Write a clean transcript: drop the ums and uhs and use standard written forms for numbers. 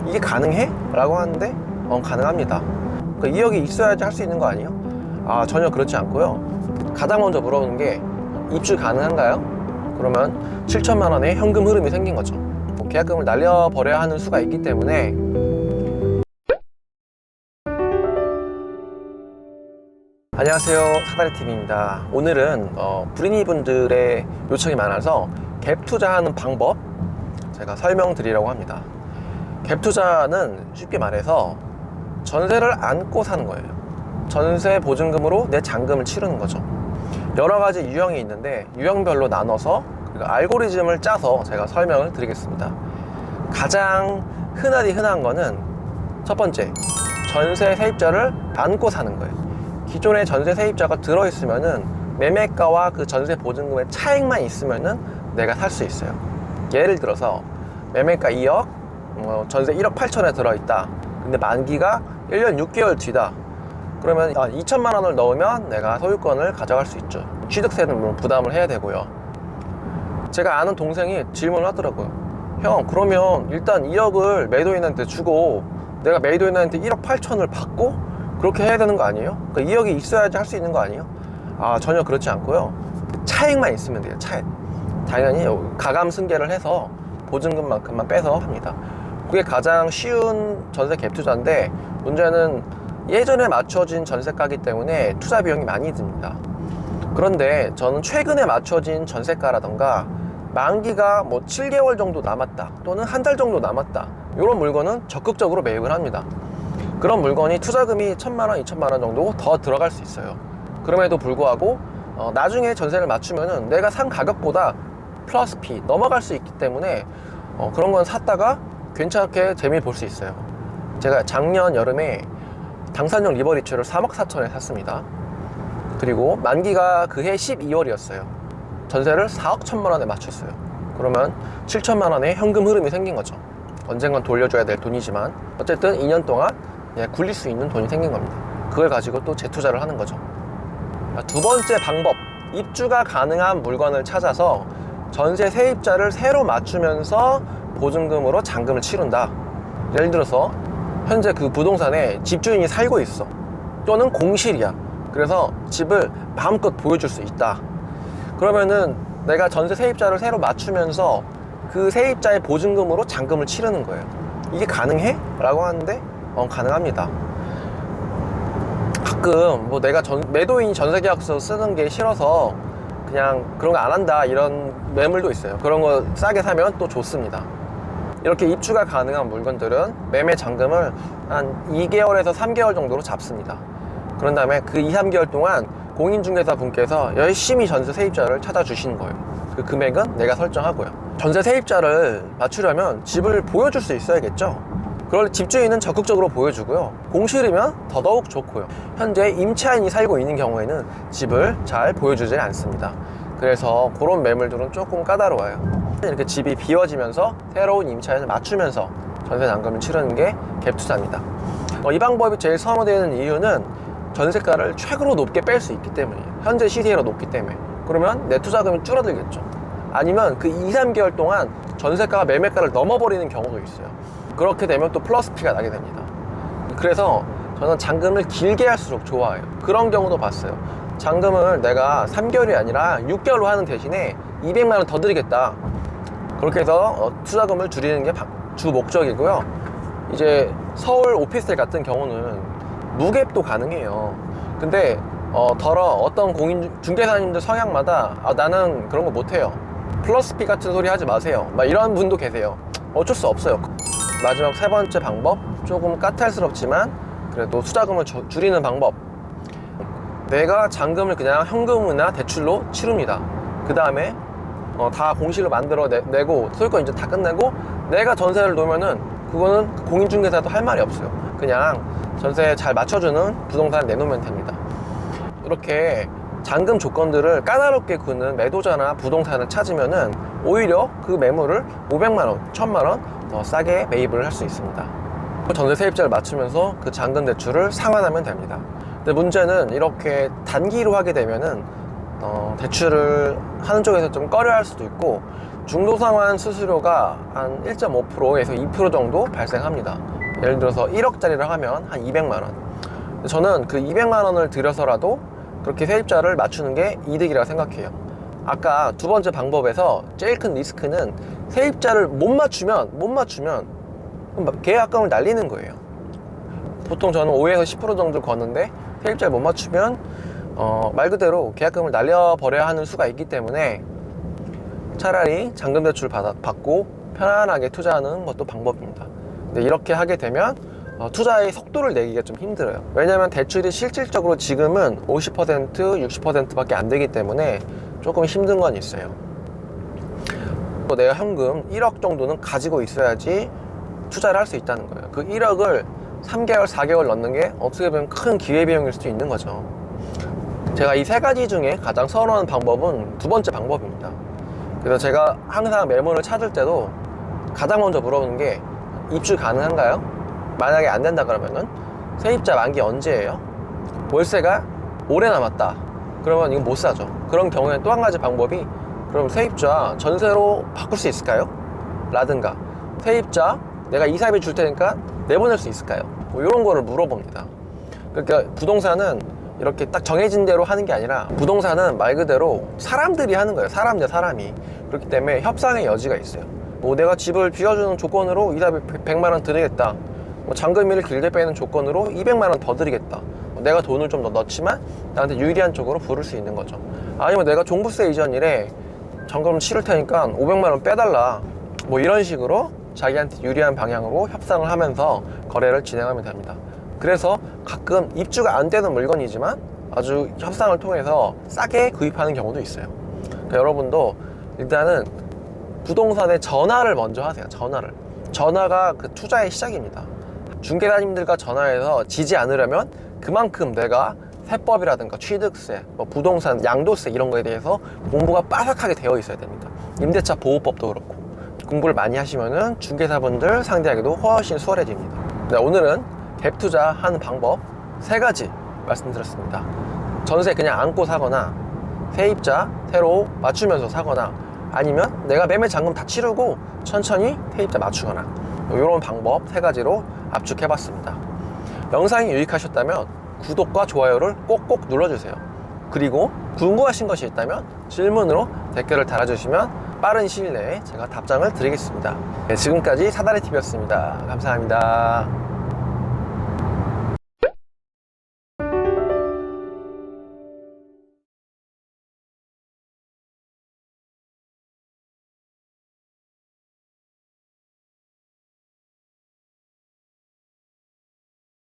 이게 가능해? 라고 하는데 가능합니다. 2억이 있어야지 할 수 있는 거 아니에요? 전혀 그렇지 않고요. 가장 먼저 물어보는 게 입주 가능한가요? 그러면 7천만 원의 현금 흐름이 생긴 거죠. 계약금을 날려버려야 하는 수가 있기 때문에. 안녕하세요, 사다리TV입니다. 오늘은 불인이분들의 요청이 많아서 갭 투자하는 방법 제가 설명드리려고 합니다. 갭 투자는 쉽게 말해서 전세를 안고 사는 거예요. 전세 보증금으로 내 잔금을 치르는 거죠. 여러 가지 유형이 있는데 유형별로 나눠서 알고리즘을 짜서 제가 설명을 드리겠습니다. 가장 흔한 거는 첫 번째, 전세 세입자를 안고 사는 거예요. 기존의 전세 세입자가 들어있으면은 매매가와 그 전세 보증금의 차익만 있으면은 내가 살 수 있어요. 예를 들어서 매매가 2억, 전세 1억 8천에 들어있다. 근데 만기가 1년 6개월 뒤다. 그러면 2천만 원을 넣으면 내가 소유권을 가져갈 수 있죠. 취득세는 물론 부담을 해야 되고요. 제가 아는 동생이 질문을 하더라고요. 형, 그러면 일단 2억을 매도인한테 주고 내가 매도인한테 1억 8천을 받고 그렇게 해야 되는 거 아니에요? 그러니까 2억이 있어야지 할 수 있는 거 아니에요? 전혀 그렇지 않고요. 차익만 있으면 돼요. 차익. 당연히 가감 승계를 해서 보증금만큼만 빼서 합니다. 그게 가장 쉬운 전세 갭 투자인데 문제는 예전에 맞춰진 전세가기 때문에 투자 비용이 많이 듭니다. 그런데 저는 최근에 맞춰진 전세가라던가 만기가 7개월 정도 남았다 또는 한 달 정도 남았다, 이런 물건은 적극적으로 매입을 합니다. 그런 물건이 투자금이 1,000만 원, 2,000만 원 정도 더 들어갈 수 있어요. 그럼에도 불구하고 나중에 전세를 맞추면은 내가 산 가격보다 플러스 피 넘어갈 수 있기 때문에 그런 건 샀다가 괜찮게 재미 볼 수 있어요. 제가 작년 여름에 당산역 리버리츠를 3억 4천에 샀습니다. 그리고 만기가 그해 12월이었어요. 전세를 4억 1천만 원에 맞췄어요. 그러면 7천만 원의 현금 흐름이 생긴 거죠. 언젠간 돌려줘야 될 돈이지만 어쨌든 2년 동안 굴릴 수 있는 돈이 생긴 겁니다. 그걸 가지고 또 재투자를 하는 거죠. 두 번째 방법, 입주가 가능한 물건을 찾아서 전세 세입자를 새로 맞추면서 보증금으로 잔금을 치른다. 예를 들어서 현재 그 부동산에 집주인이 살고 있어, 또는 공실이야. 그래서 집을 마음껏 보여줄 수 있다. 그러면은 내가 전세 세입자를 새로 맞추면서 그 세입자의 보증금으로 잔금을 치르는 거예요. 이게 가능해? 라고 하는데 가능합니다. 가끔 내가 매도인이 전세계약서 쓰는 게 싫어서 그냥 그런 거 안 한다, 이런 매물도 있어요. 그런 거 싸게 사면 또 좋습니다. 이렇게 입주가 가능한 물건들은 매매 잔금을 한 2개월에서 3개월 정도로 잡습니다. 그런 다음에 그 2, 3개월 동안 공인중개사 분께서 열심히 전세 세입자를 찾아주시는 거예요. 그 금액은 내가 설정하고요. 전세 세입자를 맞추려면 집을 보여줄 수 있어야겠죠. 그걸 집주인은 적극적으로 보여주고요. 공실이면 더더욱 좋고요. 현재 임차인이 살고 있는 경우에는 집을 잘 보여주지 않습니다. 그래서 그런 매물들은 조금 까다로워요. 이렇게 집이 비워지면서 새로운 임차인을 맞추면서 전세 잔금을 치르는 게 갭 투자입니다. 이 방법이 제일 선호되는 이유는 전세가를 최고로 높게 뺄 수 있기 때문이에요. 현재 시세로 높기 때문에. 그러면 내 투자금이 줄어들겠죠. 아니면 그 2, 3개월 동안 전세가가 매매가를 넘어버리는 경우도 있어요. 그렇게 되면 또 플러스 피가 나게 됩니다. 그래서 저는 잔금을 길게 할수록 좋아해요. 그런 경우도 봤어요. 잔금을 내가 3개월이 아니라 6개월로 하는 대신에 200만 원 더 드리겠다. 그렇게 해서 투자금을 줄이는 게 주 목적이고요. 이제 서울 오피스텔 같은 경우는 무갭도 가능해요. 근데 어떤 중개사님들 성향마다 나는 그런 거 못해요, 플러스 피 같은 소리 하지 마세요, 막 이런 분도 계세요. 어쩔 수 없어요. 마지막 세 번째 방법, 조금 까탈스럽지만 그래도 투자금을 줄이는 방법. 내가 잔금을 그냥 현금이나 대출로 치릅니다. 그 다음에 다 공실로 만들어 내고 소유권 이제 다 끝내고 내가 전세를 놓으면은 그거는 공인중개사도 할 말이 없어요. 그냥 전세 잘 맞춰주는 부동산을 내놓으면 됩니다. 이렇게 잔금 조건들을 까다롭게 구는 매도자나 부동산을 찾으면은 오히려 그 매물을 500만 원, 1000만 원 더 싸게 매입을 할 수 있습니다. 전세 세입자를 맞추면서 그 잔금 대출을 상환하면 됩니다. 근데 문제는 이렇게 단기로 하게 되면은 대출을 하는 쪽에서 좀 꺼려 할 수도 있고, 중도상환 수수료가 한 1.5%에서 2% 정도 발생합니다. 예를 들어서 1억짜리를 하면 한 200만원. 저는 그 200만원을 들여서라도 그렇게 세입자를 맞추는 게 이득이라고 생각해요. 아까 두 번째 방법에서 제일 큰 리스크는 세입자를 못 맞추면 계약금을 날리는 거예요. 보통 저는 5에서 10% 정도 거는데 세입자를 못 맞추면 말 그대로 계약금을 날려버려야 하는 수가 있기 때문에 차라리 잔금대출 받고 편안하게 투자하는 것도 방법입니다. 근데 이렇게 하게 되면 투자의 속도를 내기가 좀 힘들어요. 왜냐면 대출이 실질적으로 지금은 50%, 60%밖에 안 되기 때문에 조금 힘든 건 있어요. 또 내가 현금 1억 정도는 가지고 있어야지 투자를 할 수 있다는 거예요. 그 1억을 3개월, 4개월 넣는 게 어떻게 보면 큰 기회비용일 수도 있는 거죠. 제가 이 세 가지 중에 가장 선호하는 방법은 두 번째 방법입니다. 그래서 제가 항상 매물을 찾을 때도 가장 먼저 물어보는 게 입주 가능한가요? 만약에 안 된다 그러면은 세입자 만기 언제예요? 월세가 오래 남았다. 그러면 이건 못 사죠. 그런 경우에 또 한 가지 방법이 그럼 세입자 전세로 바꿀 수 있을까요? 라든가 세입자 내가 이사비 줄 테니까 내보낼 수 있을까요? 뭐 이런 거를 물어봅니다. 그러니까 부동산은 이렇게 딱 정해진 대로 하는 게 아니라 부동산은 말 그대로 사람들이 하는 거예요. 사람 대 사람이. 그렇기 때문에 협상의 여지가 있어요. 뭐 내가 집을 비워주는 조건으로 이사비 100만원 드리겠다. 뭐 잔금일을 길게 빼는 조건으로 200만원 더 드리겠다. 내가 돈을 좀 더 넣지만 나한테 유리한 쪽으로 부를 수 있는 거죠. 아니면 내가 종부세 이전일에 잔금 치를 테니까 500만원 빼달라. 뭐 이런 식으로 자기한테 유리한 방향으로 협상을 하면서 거래를 진행하면 됩니다. 그래서 가끔 입주가 안 되는 물건이지만 아주 협상을 통해서 싸게 구입하는 경우도 있어요. 그러니까 여러분도 일단은 부동산에 전화를 먼저 하세요. 전화가 그 투자의 시작입니다. 중개사님들과 전화해서 지지 않으려면 그만큼 내가 세법이라든가 취득세, 뭐 부동산 양도세 이런 거에 대해서 공부가 빠삭하게 되어 있어야 됩니다. 임대차 보호법도 그렇고 공부를 많이 하시면은 중개사분들 상대하기도 훨씬 수월해집니다. 네, 오늘은 갭 투자하는 방법 3가지 말씀드렸습니다. 전세 그냥 안고 사거나 세입자 새로 맞추면서 사거나 아니면 내가 매매 잔금 다 치르고 천천히 세입자 맞추거나 이런 방법 3가지로 압축해봤습니다. 영상이 유익하셨다면 구독과 좋아요를 꼭꼭 눌러주세요. 그리고 궁금하신 것이 있다면 질문으로 댓글을 달아주시면 빠른 시일 내에 제가 답장을 드리겠습니다. 네, 지금까지 사다리TV였습니다. 감사합니다.